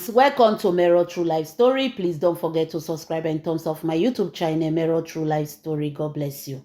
fans, welcome to Mero True Life Story. Please don't forget to subscribe and thumbs up my YouTube channel, Mero True Life Story. God bless you.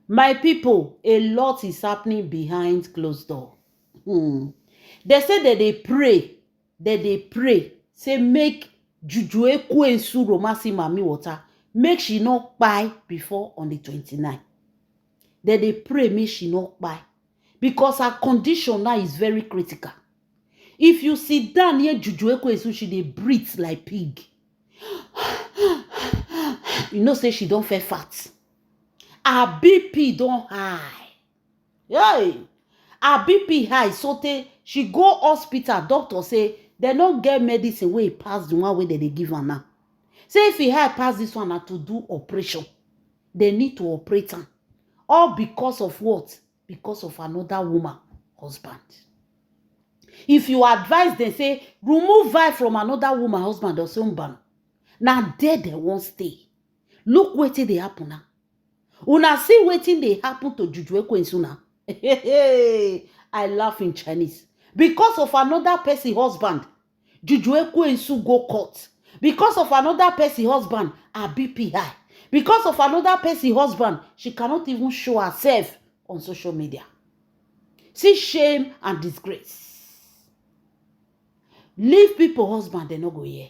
My people, a lot is happening behind closed door. They say that they pray, say make Juju Ekwensu Romasi Mami Water, make she not buy before on the 29th. That they pray make she not buy, because her condition now is very critical. If you sit down near Juju Ekwensu, she dey breathe like pig. You know, say she don't feel fat. Her BP don't high. Hey, her BP high, so she go hospital. Doctor say they don't get medicine where it pass the one way that they give her now. Say if he high pass this one, now to do operation, they need to operate her. All because of what? Because of another woman husband. If you advise them, say remove vibe from another woman husband or somebody, now there they won't stay. Look wetin dey happen now. Una see wetin dey happen to Juju Ekwensu now. I laugh in Chinese. Because of another person husband, Juju Ekwensu go court. Because of another person husband, her BP high. Because of another person husband, she cannot even show herself on social media. See shame and disgrace. Leave people husband, they no go here.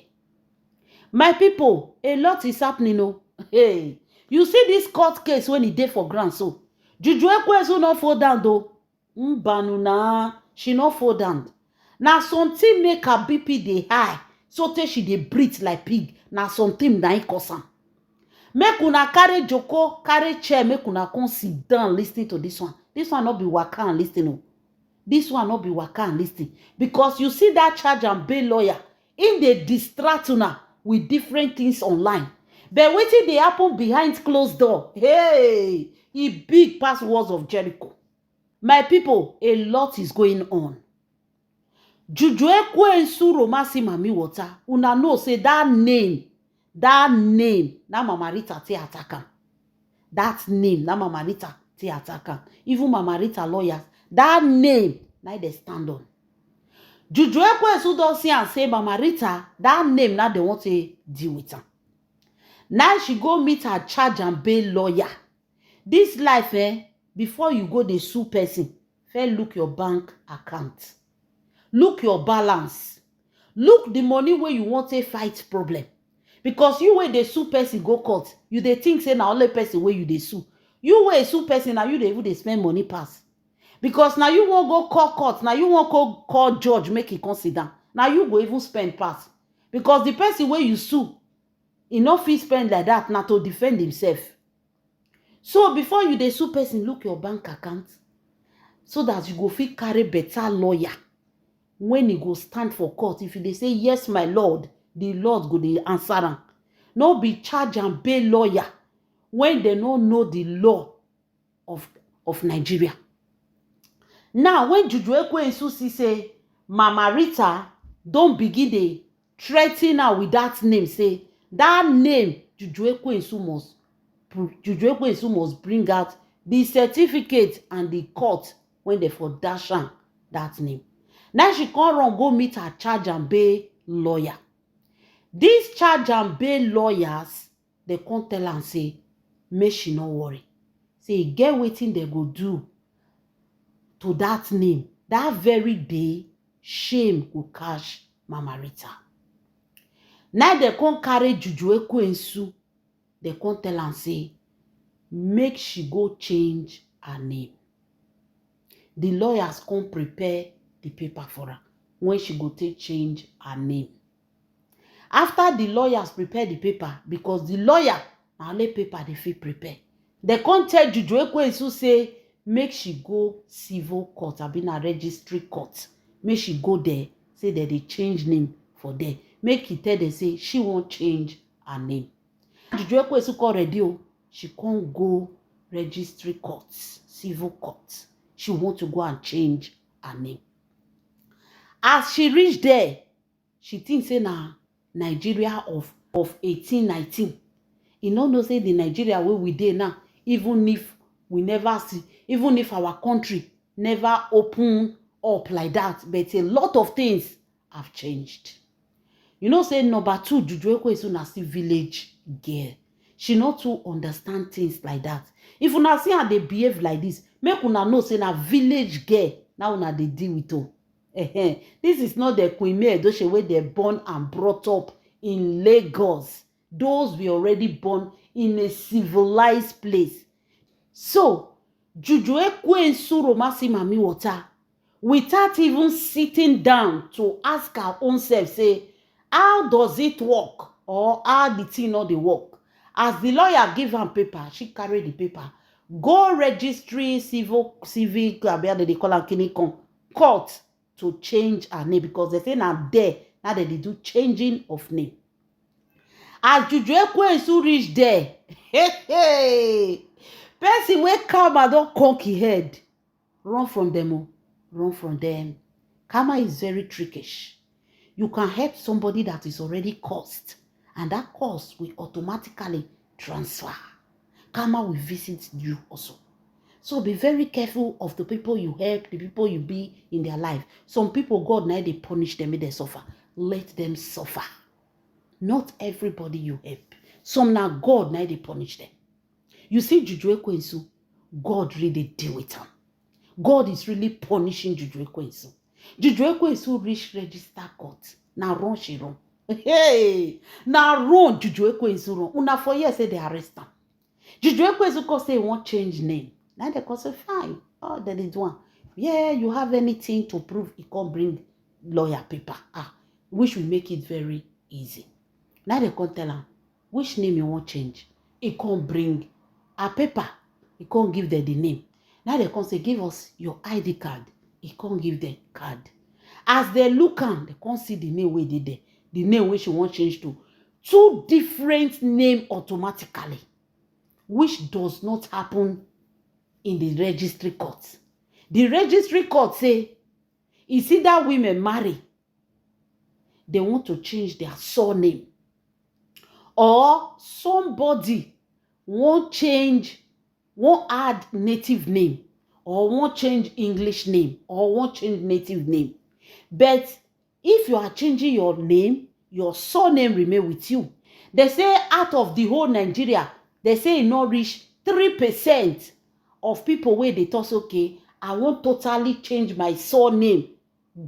My people, a lot is happening. No, hey, you see this court case when he did for ground. So Juju Ekwensu not fall down though. Banuna, she not fall down. Now something make her BP dey high, so she dey breathe like pig. Now something na cause am. Make una carry joko, carry chair, make una come sit down listening to this one. This one not be waka and listen. No. This one not be waka and listen. Because you see that charge and bail lawyer, in the distract una with different things online. But wetin dey happen behind closed door, hey, e big pass walls of Jericho. My people, a lot is going on. Juju Ekwensu Romasi Mami Water, una know say that name, na Mama Rita te attack am. That name, na Mama Rita te attack am. Even Mama Rita lawyers, that name, na they stand on. Juju Ekwensu don see and say Mama Rita, that name, na they want to deal with her. Now she go meet her charge and bail lawyer. This life, before you go the sue person, first look your bank account. Look your balance. Look the money where you want to fight problem. Because you where the sue person go court, you dey think say na only person where you dey sue. You where sue person, now you dey even dey spend money pass. Because now you won't go call court, now you won't go call judge make it consider. Now you go even spend pass. Because the person where you sue, he no fit spend like that now to defend himself. So before you dey sue person, look your bank account, so that you go fit carry better lawyer when he go stand for court. If they say yes my lord, the lord go dey answer am. No be charge and bail lawyer when they no know the law of Nigeria. Now when Juju Ekwensu see say Mama Rita don't begin dey threaten her with that name, say that name Juju Ekwensu must bring out the certificate and the court when they for dash am that name. Now she come run go meet her charge and bail lawyer. These charge and bail lawyers, they come tell am say make she no worry. Say get wetin they go do to that name. That very day, shame go catch Mama Rita. Now they come carry Juju Ekwensu. They come tell am say make she go change her name. The lawyers come prepare the paper for her when she go take change her name. After the lawyers prepare the paper, because the lawyer na only paper they fit prepare, they come tell Juju Ekwensu say make she go civil court, abi na registry court. Make she go there, say that they change name for there. Make he tell them say she won't change her name. Juju Ekwensu come ready, she can't go registry court, civil court. She want to go and change her name. As she reach there, she thinks say na Nigeria of 1819. You know say the Nigeria where we dey now, even if we never see, even if our country never open up like that, but a lot of things have changed. You know, say number two, Juju Ekwesu na still village girl. She not too understand things like that. If una see how they behave like this, make una know say na village girl. Now una dey deal with her. This is not the Queen May Edochie wey they born and brought up in Lagos. Those were already born in a civilized place. So, Juju Ekwesu Romasi Mami Water, without even sitting down to ask her own self, say, how does it work? Or how the thing not dey work? As the lawyer give am paper, she carry the paper. Go registry civic, they call am kinikon, court to change her name because they say now there, now they do changing of name. As Juju Ekwesu reach there, person wey karma don conk him head, run from them o, run from them. Karma is very trickish. You can help somebody that is already cursed, and that curse will automatically transfer. Karma will visit you also. So be very careful of the people you help, the people you be in their life. Some people, God now they punish them, make they suffer. Let them suffer. Not everybody you help. Some now God now they punish them. You see Juju Ekwesu, God really deal with them. God is really punishing Juju Ekwesu. Juju Ekwesu reach register court. Now run she run. Hey, now run Juju Ekwesu run. Una for years say they arrest am. Juju Ekwesu cause say he won't change name. Now they cause say fine. Oh, that is one. Yeah, you have anything to prove? He can't bring lawyer paper. Which will make it very easy. Now they can't tell him which name you want change. He can't bring a paper. He can't give them the name. Now they can't say give us your ID card. He can't give them card. As they look am, they can't see the name where they there. The name which you want change to. Two different name automatically, which does not happen in the registry court. The registry court say, it's either women marry, they want to change their surname, or somebody won't add native name, or won't change English name, or won't change native name. But if you are changing your name, your surname remain with you. They say out of the whole Nigeria, they say it not reach 3% of people where they thought, okay, I won't totally change my surname,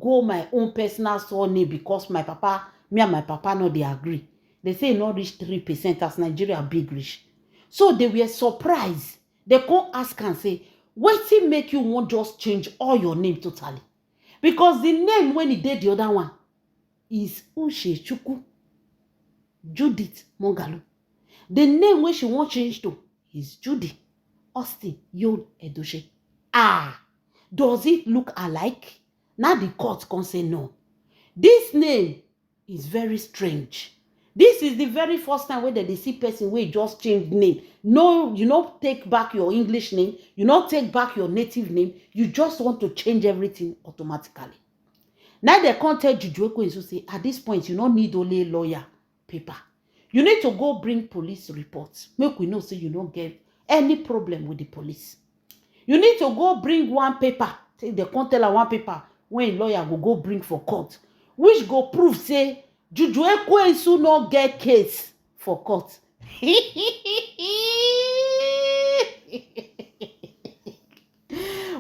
go my own personal surname because me and my papa no they agree. They say it not reach 3% as Nigeria big rich. So they were surprised. They come ask and say, wetin make you want just change all your name totally? Because the name when he did the other one is Uchechukwu Judith Moghalu. The name when she want change to is Judy Austin Yul Edochie. Does it look alike? Now the court can say no. This name is very strange. This is the very first time where they see person where just change name. No, you not take back your English name. You not take back your native name. You just want to change everything automatically. Now they can't tell Juju Ekwesu say, at this point, you don't need only lawyer paper. You need to go bring police reports. Make we know say you don't get any problem with the police. You need to go bring one paper. Say they can't tell her one paper when lawyer will go bring for court. Which go prove say Juju Ekwesu no get case for court.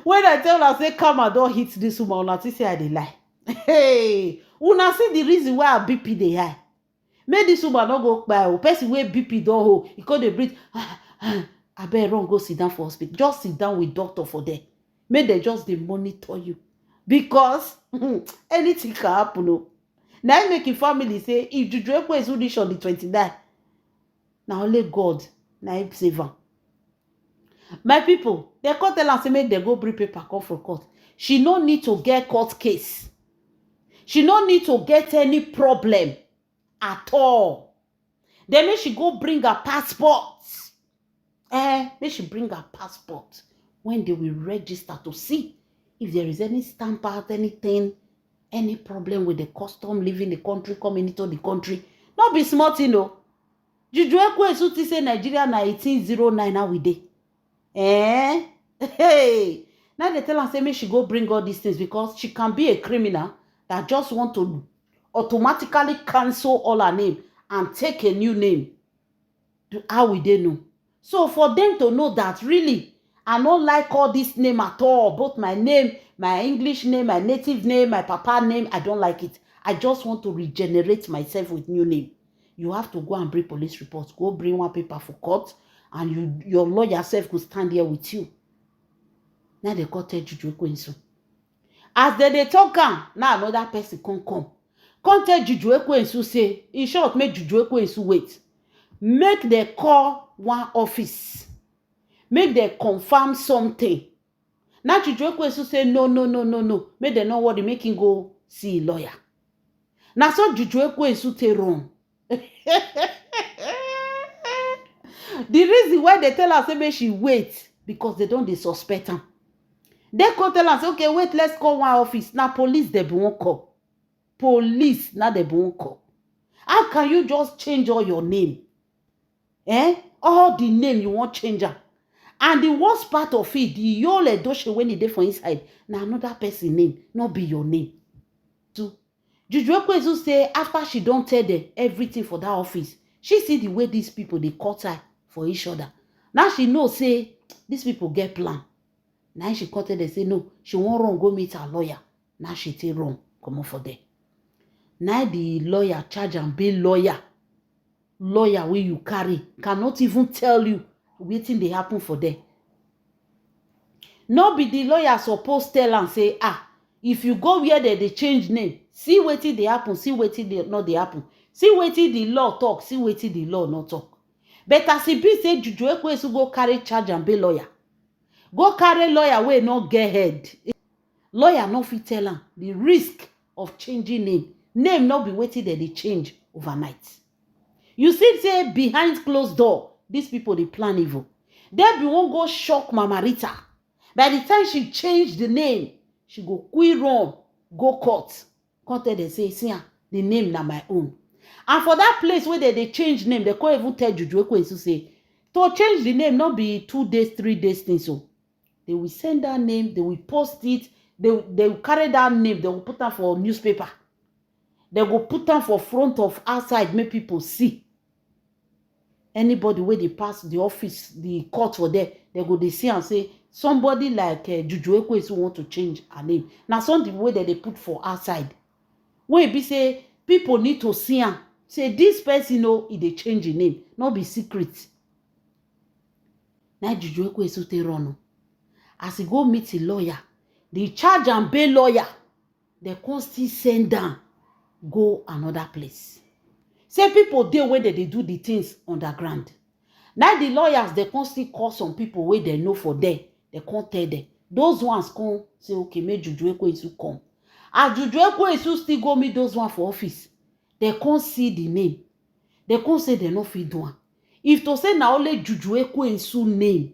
When I tell her say come and don't hit this woman, una say I dey lie. Hey, una see the reason why her BP dey high. Make this woman not go by o. Person wey BP don hold, he come dey breathe. Abeg run go sit down for hospital. Just sit down with doctor for there. Make they just dey monitor you. Because anything can happen o. Now make your family say if Juju Ekwesu reach on the 29, now only God na him save am. My people, they can't tell her say make they go bring paper come for court. She no need to get court case. She no need to get any problem at all. Then make she go bring her passport. Make she bring her passport when they will register to see if there is any stamp out, anything, any problem with the custom leaving the country, coming into the country. Not be smart, you know. Juju Ekwesu say Nigeria na 1809 now we dey. Hey. Now they tell her say make she go bring all these things because she can be a criminal that just want to automatically cancel all her name and take a new name. How will they know? So for them to know that really, I don't like all this name at all. Both my name, my English name, my native name, my papa name, I don't like it. I just want to regenerate myself with new name. You have to go and bring police reports. Go bring one paper for court, and your lawyer self could stand here with you. Now they call tell Juju Ekwensu. As they talk, now another person come. Come tell Juju Ekwensu say, in short, make Juju Ekwensu wait. Make they call one office. Make they confirm something. Now Juju Ekwensu say, no. Make they not worry, make him go see a lawyer. Now so Juju Ekwensu take wrong. The reason why they tell her say make she wait, because they don't suspect her. They come tell us, okay, wait, let's call one office. Now police they won't call. Police now they won't call. How can you just change all your name? All the name you want change her. And the worst part of it, the Yul Edochie when he dey for inside, now another person name, not be your name. So Juju Ekwensu say after she don't tell them everything for that office, she see the way these people they cut her for each other. Now she know say these people get plan. Now she cut them say no, she won't run go meet her lawyer. Now she take wrong, come on for them. Now the lawyer charge and bail lawyer where you carry cannot even tell you wetin dey happen for them. No be the lawyer supposed tell and say, if you go where they change name, see wetin dey happen, see wetin dey not dey happen, see wetin the law talk, see wetin the law not talk. But as e be say Juju Ekwensu go carry charge and bail lawyer, go carry lawyer wey no get head. Lawyer no fit tell am the risk of changing name no be wetin they change overnight. You see say behind closed door, these people they plan evil. They be won't go shock Mama Rita. By the time she changed the name, she go quick run, go court. Court they say, see, the name na my own. And for that place where they change name, they can't even tell Juju Ekwensu say, to change the name, not be 2 days, 3 days thing. So they will send that name, they will post it, they will carry that name, they will put them for newspaper. They will put them for front of outside, make people see. Anybody where they pass the office, the court for there, they go they see and say, somebody like Juju Ekwensu want to change her name. Now something where they put for outside. When it be say, people need to see her. Say this person know if they change the name, not be secret. Now Juju Ekwensu te run. As he go meet a lawyer, the charge and bail lawyer, they can't still send down, go another place. Say people there where they do the things underground. Now the lawyers, they can't still call some people where they know for there. They can't tell them. Those ones come say, okay, make Juju Ekwensu come. As Juju Ekwensu still go meet those ones for office, they can't see the name. They can't say they no fit do one. If to say now only Juju Ekwensu name,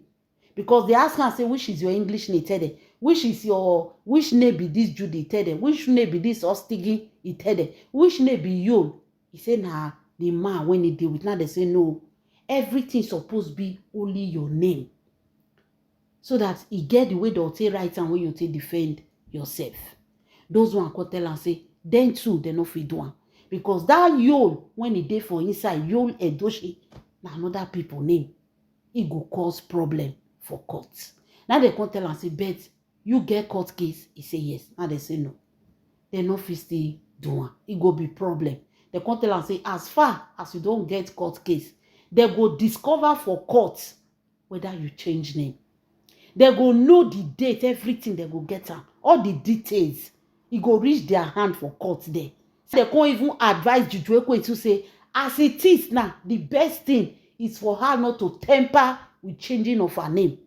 because they ask her, say, which is your English name? Tell them. Which name be this Judy? Tell them. Which name be this Ostigi? He tell them. Which name be Yul? He said, nah, the man, when he deal with, now they say, no, everything supposed to be only your name. So that he get the way they'll take right and when you take defend yourself. Those one can tell and say, then too, they no fit do one. Because that Yul, when he dey for inside, Yul Edochie, na another people name. It go cause problem for court. Now they can tell and say, bet, you get court case? He say yes. Now they say no. They no fit still do one. It go be problem. They can tell and say, as far as you don't get court case, they go discover for court whether you change name. They go know the date, everything they go get am. All the details. It go reach their hand for court there. So they can't even advise Juju Ekwensu to say, as it is now, the best thing is for her not to temper with changing of her name.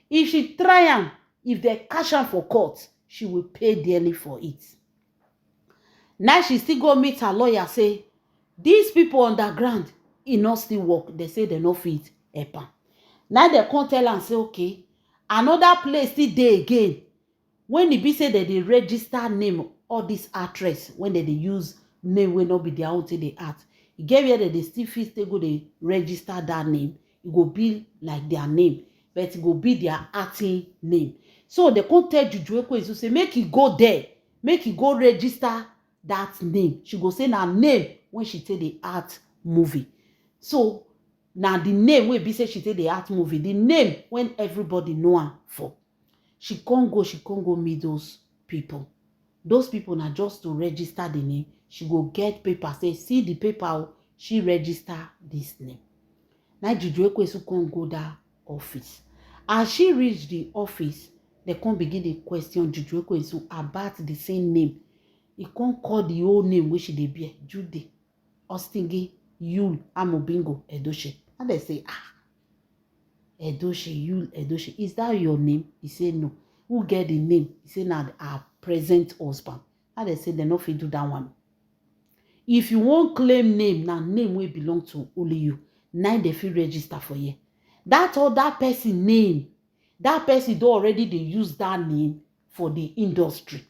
If she try am, if they catch her for court, she will pay dearly for it. Now she still go meet her lawyer, say, these people underground, it not still work. They say they no fit help am. Now they come tell and say, okay, another place still dey again. When it be say that they register name, all this address, when they use name will not be their own till they act. It gave here that they still fit they go they register that name. It go be like their name, but it go be their acting name. So they can't tell Juju Ekwensu say, make it go there, make it go register that name. She go say na name when she take the art movie. So na the name wey be say she take the art movie, the name when everybody know am for. She can't go meet those people. Those people na just to register the name. She go get paper, say see the paper, she register this name. Now Juju Ekwesu can't go that office. As she reach the office, they can't begin the question Juju Ekwesu about the same name. He can't call the old name which they be Judy Ostingi Yul Amobingo Edoche. And they say, Edoche, Yul Edoche, is that your name? He said no. Who get the name? He said now our present husband. And they say they no fit do that one. If you won't claim name, now name will belong to only you. Now they fit register for you. That other person name, that person do already they use that name for the industry.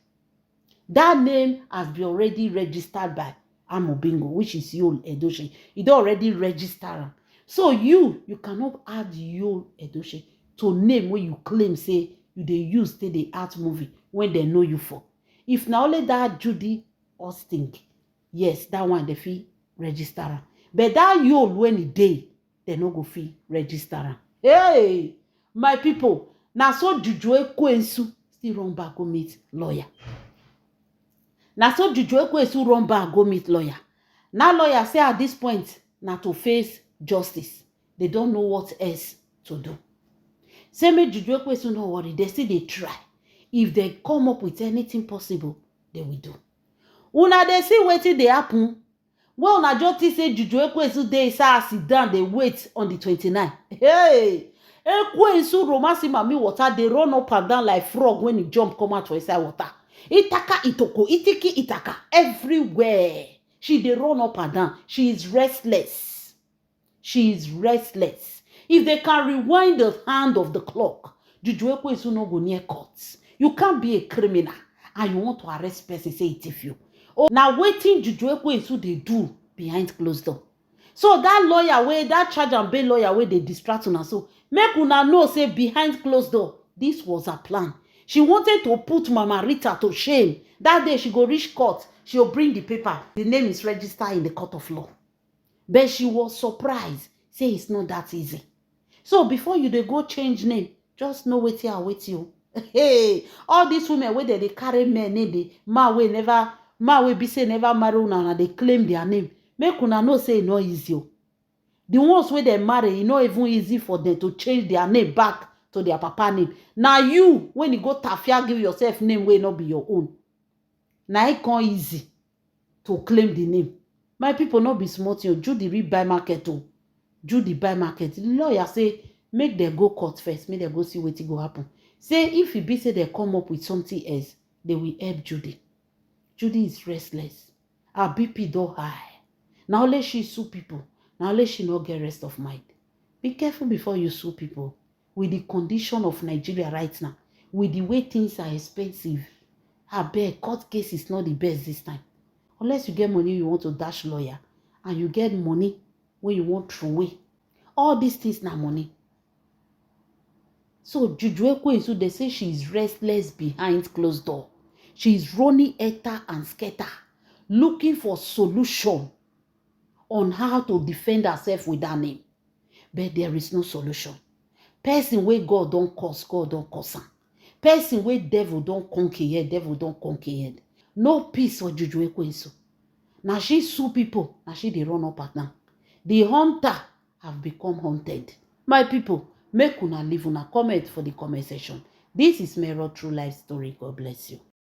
That name has been already registered by Amobingo, which is Yul Edoche. It already registered. So you cannot add Yul Edoche to name where you claim say you they use the art movie when they know you for. If now only that Judy Austin, yes, that one they fee register. But that Yul when it day, they no go fee register. Hey, my people, now so Juju Ekwesu still run back go meet lawyer. Now so Juju Ekwesu run back go meet lawyer. Now lawyer say at this point, now to face justice. They don't know what else to do. Say me Juju Ekwesu no worry, they still they try. If they come up with anything possible, they will do. Una they see wetin dey happen. Well, una just say Juju Ekwesu dey sit down, they wait on the 29th. Hey! Ekwesu romance mami water, they run up and down like frog when he jump come out for inside water. Itaka itoko, itiki itaka, everywhere. She dey run up and down. She is restless. She is restless. If they can rewind the hand of the clock, Juju Ekwesu no go near courts. You can't be a criminal and you want to arrest person, say it if you. Oh, now waiting Juju Ekwesu they do behind closed door. So that lawyer way, that charge and bail lawyer way, they distract una. So make una know say behind closed door, this was her plan. She wanted to put Mama Rita to shame. That day she go reach court, she'll bring the paper. The name is registered in the court of law. But she was surprised. Say it's not that easy. So before you they go change name, just know wait here, wait you. Hey, all these women where they carry men in the ma we be say never marry una and they claim their name. Make una know say no easy. The ones where they marry, not even easy for them to change their name back to their papa name. Now you, when you go tafia, give yourself name will not be your own. Now it can't easy to claim the name. My people not be smart. You Judy read buy market too. Judy buy market. The lawyer say make them go court first. Make them go see what go happen. Say if it be say they come up with something else, they will help Judy. Judy is restless. Her BP do high. Now let she sue people. Now let she not get rest of mind. Be careful before you sue people. With the condition of Nigeria right now, with the way things are expensive, I beg, court case is not the best this time. Unless you get money you want to dash lawyer, and you get money when you want throw away. All these things na money. So Juju Ekwesu, they say she is restless behind closed door. She is running eta and scatter, looking for solution on how to defend herself with that name. But there is no solution. Person where God don't curse am. Person where devil don't conquer yet, devil don't conquer yet. No peace for Juju Ekwesu. Now she sue people, now she they run up at now. The hunter have become haunted. My people, make una leave una comment for the comment section. This is Mero True Life Story. God bless you.